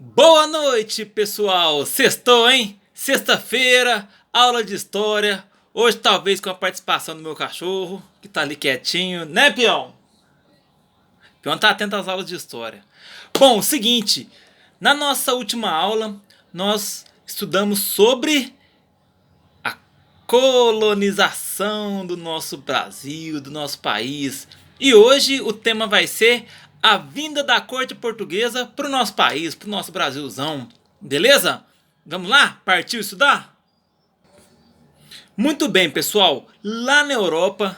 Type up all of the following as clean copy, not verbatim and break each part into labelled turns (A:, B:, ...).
A: Boa noite, pessoal! Sextou, hein? Sexta-feira, aula de história. Hoje, talvez com a participação do meu cachorro, que tá ali quietinho, né, peão? Peão tá atento às aulas de história. Bom, seguinte, na nossa última aula, nós estudamos sobre a colonização do nosso Brasil, do nosso país. E hoje o tema vai ser a vinda da corte portuguesa para o nosso país, para o nosso Brasilzão. Beleza? Vamos lá? Partiu estudar? Muito bem, pessoal. Lá na Europa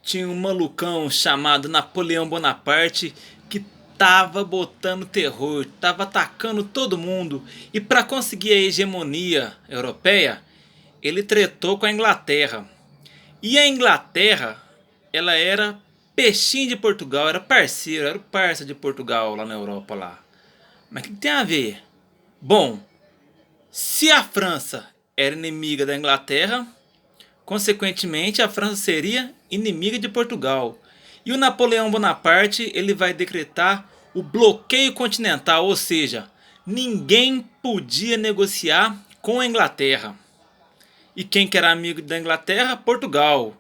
A: tinha um malucão chamado Napoleão Bonaparte que tava botando terror, tava atacando todo mundo. E para conseguir a hegemonia europeia, ele tretou com a Inglaterra. E a Inglaterra, ela era peixinho de Portugal, era parceiro, era o parça de Portugal lá na Europa lá. Mas o que tem a ver? Bom, se a França era inimiga da Inglaterra, consequentemente a França seria inimiga de Portugal. E o Napoleão Bonaparte, ele vai decretar o bloqueio continental, ou seja, ninguém podia negociar com a Inglaterra. E quem que era amigo da Inglaterra? Portugal.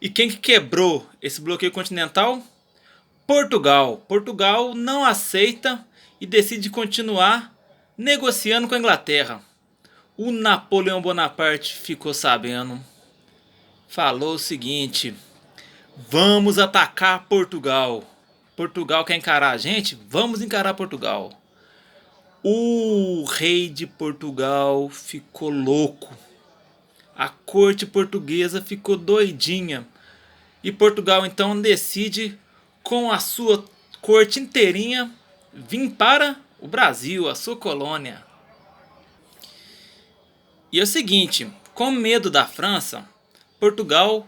A: E quem que quebrou esse bloqueio continental? Portugal. Portugal não aceita e decide continuar negociando com a Inglaterra. O Napoleão Bonaparte ficou sabendo. Falou o seguinte: vamos atacar Portugal. Portugal quer encarar a gente? Vamos encarar Portugal. O rei de Portugal ficou louco. A corte portuguesa ficou doidinha. E Portugal então decide, com a sua corte inteirinha, vir para o Brasil, a sua colônia. E é o seguinte, com medo da França, Portugal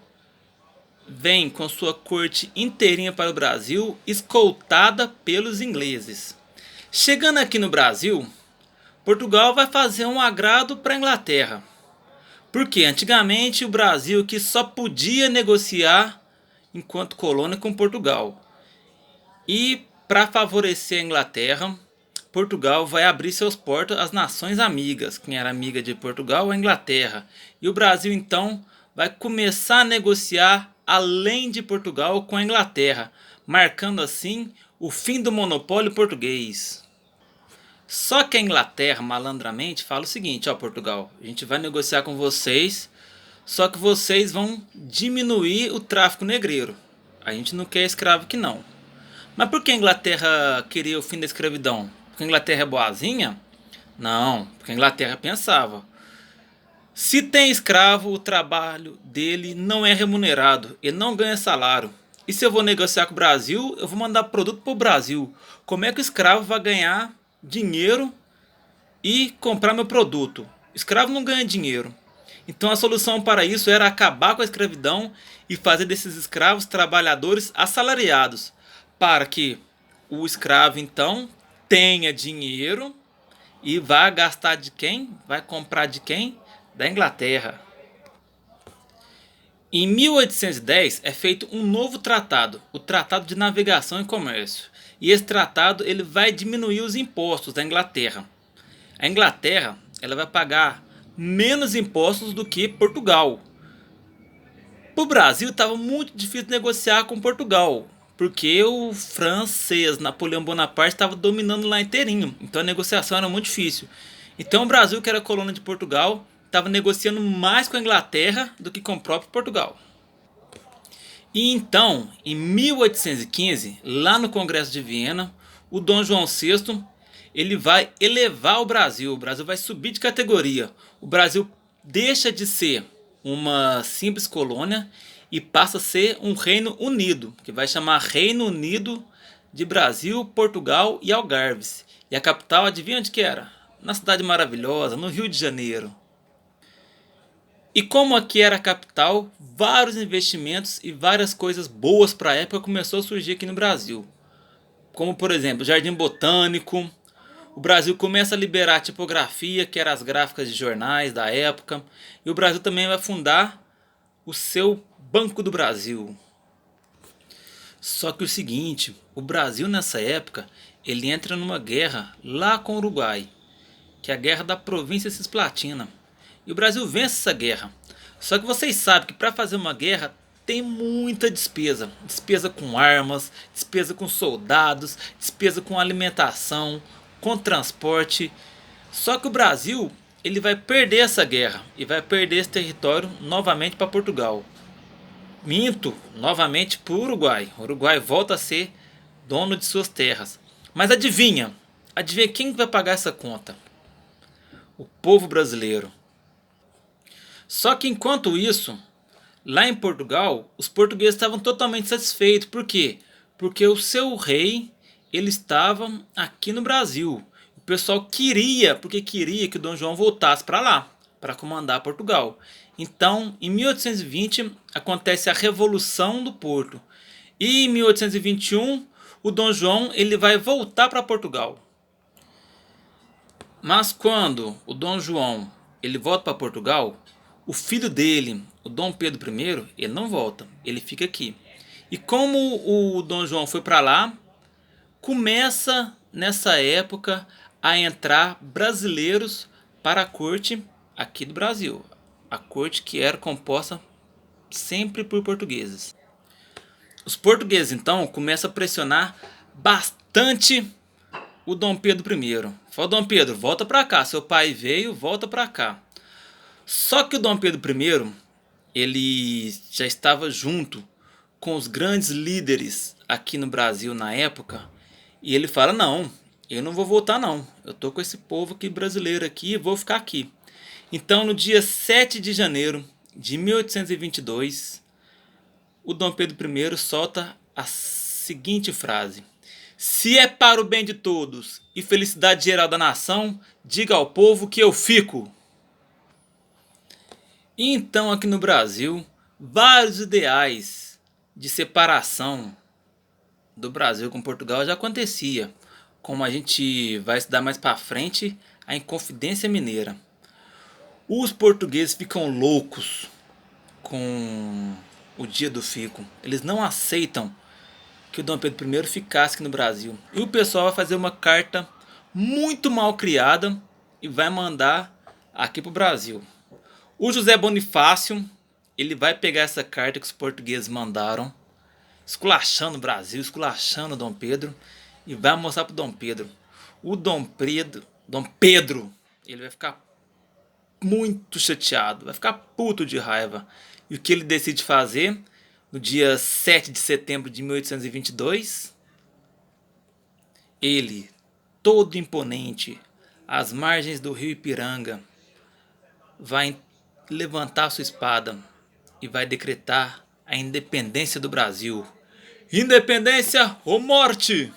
A: vem com sua corte inteirinha para o Brasil, escoltada pelos ingleses. Chegando aqui no Brasil, Portugal vai fazer um agrado para a Inglaterra. Porque antigamente o Brasil que só podia negociar enquanto colônia com Portugal. E para favorecer a Inglaterra, Portugal vai abrir seus portos às nações amigas. Quem era amiga de Portugal é a Inglaterra. E o Brasil então vai começar a negociar além de Portugal com a Inglaterra, marcando assim o fim do monopólio português. Só que a Inglaterra malandramente fala o seguinte: ó, Portugal, a gente vai negociar com vocês, só que vocês vão diminuir o tráfico negreiro. A gente não quer escravo aqui não. Mas por que a Inglaterra queria o fim da escravidão? Porque a Inglaterra é boazinha? Não, porque a Inglaterra pensava: se tem escravo, o trabalho dele não é remunerado, ele não ganha salário. E se eu vou negociar com o Brasil, eu vou mandar produto para o Brasil. Como é que o escravo vai ganhar dinheiro e comprar meu produto? Escravo não ganha dinheiro. Então a solução para isso era acabar com a escravidão e fazer desses escravos trabalhadores assalariados, para que o escravo então tenha dinheiro e vá gastar de quem? Vai comprar de quem? Da Inglaterra. Em 1810 é feito um novo tratado, o Tratado de Navegação e Comércio. E esse tratado ele vai diminuir os impostos da Inglaterra. A Inglaterra ela vai pagar menos impostos do que Portugal. Para o Brasil estava muito difícil negociar com Portugal, porque o francês Napoleão Bonaparte estava dominando lá inteirinho. Então a negociação era muito difícil. Então o Brasil, que era colônia de Portugal, estava negociando mais com a Inglaterra do que com o próprio Portugal. E então, em 1815, lá no Congresso de Viena, o Dom João VI ele vai elevar o Brasil vai subir de categoria. O Brasil deixa de ser uma simples colônia e passa a ser um Reino Unido, que vai chamar Reino Unido de Brasil, Portugal e Algarves. E a capital, adivinha onde que era? Na cidade maravilhosa, no Rio de Janeiro. E como aqui era a capital, vários investimentos e várias coisas boas para a época começou a surgir aqui no Brasil. Como por exemplo, Jardim Botânico. O Brasil começa a liberar a tipografia, que eram as gráficas de jornais da época. E o Brasil também vai fundar o seu Banco do Brasil. Só que o seguinte, o Brasil nessa época, ele entra numa guerra lá com o Uruguai, que é a guerra da província Cisplatina. E o Brasil vence essa guerra. Só que vocês sabem que para fazer uma guerra tem muita despesa. Despesa com armas, despesa com soldados, despesa com alimentação, com transporte. Só que o Brasil, ele vai perder essa guerra e vai perder esse território novamente para Portugal. Minto, novamente para o Uruguai. O Uruguai volta a ser dono de suas terras. Mas adivinha? Adivinha quem vai pagar essa conta? O povo brasileiro. Só que enquanto isso, lá em Portugal, os portugueses estavam totalmente satisfeitos. Por quê? Porque o seu rei, ele estava aqui no Brasil. O pessoal queria que o Dom João voltasse para lá, para comandar Portugal. Então, em 1820, acontece a Revolução do Porto. E em 1821, o Dom João ele vai voltar para Portugal. Mas quando o Dom João ele volta para Portugal, o filho dele, o Dom Pedro I, ele não volta, ele fica aqui. E como o Dom João foi para lá, começa nessa época a entrar brasileiros para a corte aqui do Brasil. A corte que era composta sempre por portugueses. Os portugueses então começam a pressionar bastante o Dom Pedro I. Fala, Dom Pedro, volta para cá, seu pai veio, volta para cá. Só que o Dom Pedro I, ele já estava junto com os grandes líderes aqui no Brasil na época, e ele fala, não, eu não vou voltar não, eu tô com esse povo aqui brasileiro aqui e vou ficar aqui. Então no dia 7 de janeiro de 1822, o Dom Pedro I solta a seguinte frase: se é para o bem de todos e felicidade geral da nação, diga ao povo que eu fico. E então aqui no Brasil, vários ideais de separação do Brasil com Portugal já acontecia, como a gente vai estudar mais para frente, a Inconfidência Mineira. Os portugueses ficam loucos com o dia do fico. Eles não aceitam que o Dom Pedro I ficasse aqui no Brasil. E o pessoal vai fazer uma carta muito mal criada e vai mandar aqui para o Brasil. O José Bonifácio, ele vai pegar essa carta que os portugueses mandaram, esculachando o Brasil, esculachando o Dom Pedro, e vai mostrar para o Dom Pedro. O Dom Pedro, ele vai ficar muito chateado, vai ficar puto de raiva. E o que ele decide fazer no dia 7 de setembro de 1822? Ele, todo imponente, às margens do rio Ipiranga, vai levantar sua espada e vai decretar a independência do Brasil. Independência ou morte!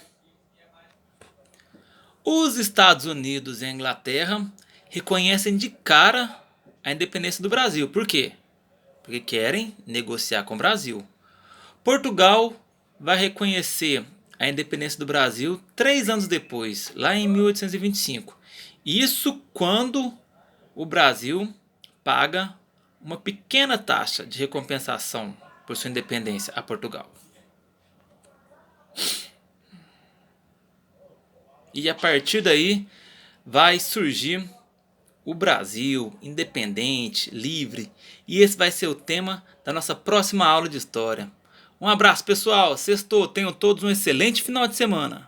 A: Os Estados Unidos e a Inglaterra reconhecem de cara a independência do Brasil. Por quê? Porque querem negociar com o Brasil. Portugal vai reconhecer a independência do Brasil 3 anos depois, lá em 1825. Isso quando o Brasil paga uma pequena taxa de recompensação por sua independência a Portugal. E a partir daí vai surgir o Brasil independente, livre. E esse vai ser o tema da nossa próxima aula de história. Um abraço, pessoal. Sextou. Tenham todos um excelente final de semana.